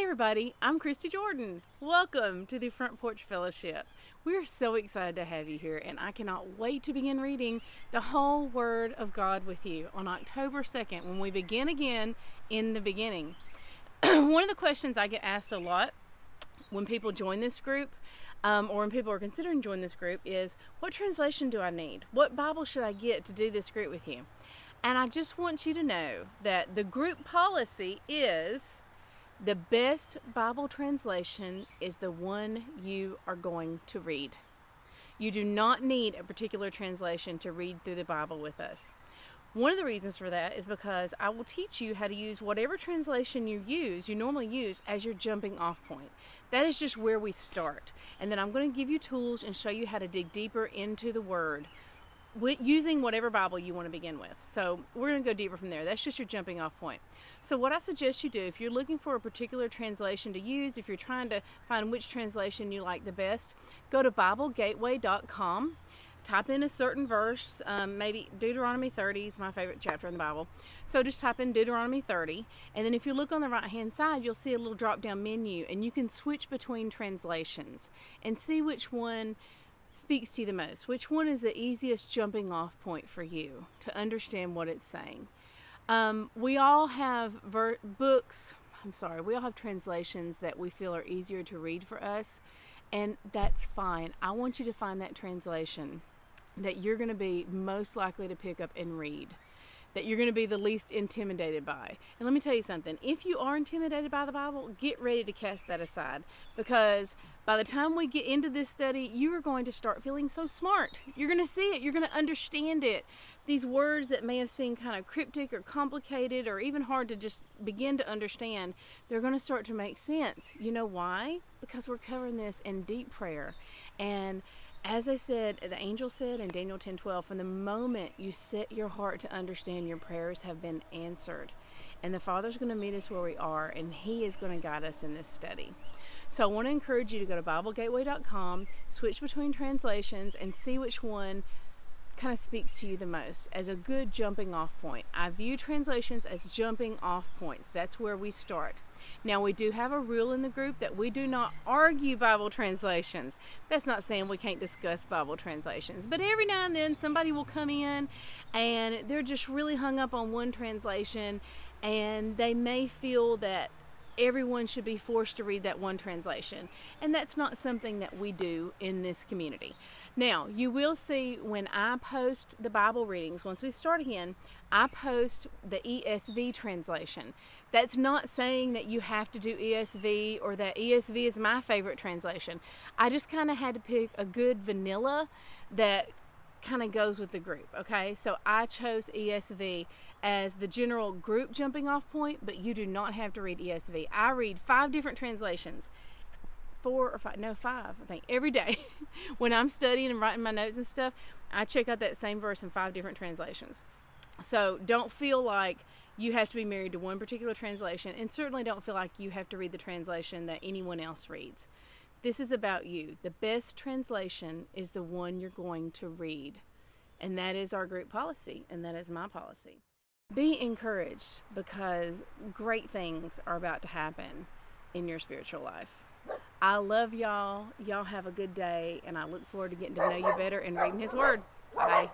Hey everybody, I'm Christy Jordan. Welcome to the Front Porch Fellowship. We're so excited to have you here, and I cannot wait to begin reading the whole Word of God with you on October 2nd when we begin again in the beginning. One of the questions I get asked a lot when people join this group, or when people are considering joining this group, is what translation do I need? What Bible should I get to do this group with you? And I just want you to know that the group policy is the best Bible translation is the one you are going to read. You do not need a particular translation to read through the Bible with us. One of the reasons for that is because I will teach you how to use whatever translation you normally use as your jumping off point. That is just where we start. And then I'm going to give you tools and show you how to dig deeper into the Word using whatever Bible you want to begin with. So we're going to go deeper from there. That's just your jumping off point. So what I suggest you do, if you're looking for a particular translation to use, if you're trying to find which translation you like the best, go to BibleGateway.com. Type in a certain verse, maybe Deuteronomy 30 is my favorite chapter in the Bible. So just type in Deuteronomy 30, and then if you look on the right-hand side, you'll see a little drop-down menu, and you can switch between translations and see which one speaks to you the most. Which one is the easiest jumping off point for you to understand what it's saying? We all have we all have translations that we feel are easier to read for us, and that's fine. I want you to find that translation that you're going to be most likely to pick up and read, that you're going to be the least intimidated by. And let me tell you something, if you are intimidated by the Bible, get ready to cast that aside, because by the time we get into this study, you are going to start feeling so smart. You're going to see it. You're going to understand it. These words that may have seemed kind of cryptic or complicated or even hard to just begin to understand, they're going to start to make sense. You know why? Because we're covering this in deep prayer. And as I said, the angel said in Daniel 10:12, from the moment you set your heart to understand, your prayers have been answered. And the Father's going to meet us where we are, and He is going to guide us in this study. So I want to encourage you to go to BibleGateway.com, switch between translations, and see which one kind of speaks to you the most as a good jumping off point. I view translations as jumping off points. That's where we start. Now, we do have a rule in the group that we do not argue Bible translations. That's not saying we can't discuss Bible translations, but every now and then somebody will come in and they're just really hung up on one translation, and they may feel that everyone should be forced to read that one translation, and that's not something that we do in this community. Now, you will see when I post the Bible readings, once we start again, I post the ESV translation. That's not saying that you have to do ESV or that ESV is my favorite translation. I just kind of had to pick a good vanilla that kind of goes with the group, okay? So I chose ESV as the general group jumping off point, but you do not have to read ESV. I read 5 different translations. 5, I think, every day. When I'm studying and writing my notes and stuff, I check out that same verse in 5 different translations. So don't feel like you have to be married to one particular translation, and certainly don't feel like you have to read the translation that anyone else reads. This is about you. The best translation is the one you're going to read, and that is our group policy, and that is my policy. Be encouraged, because great things are about to happen in your spiritual life. I love y'all. Y'all have a good day, and I look forward to getting to know you better and reading His Word. Bye.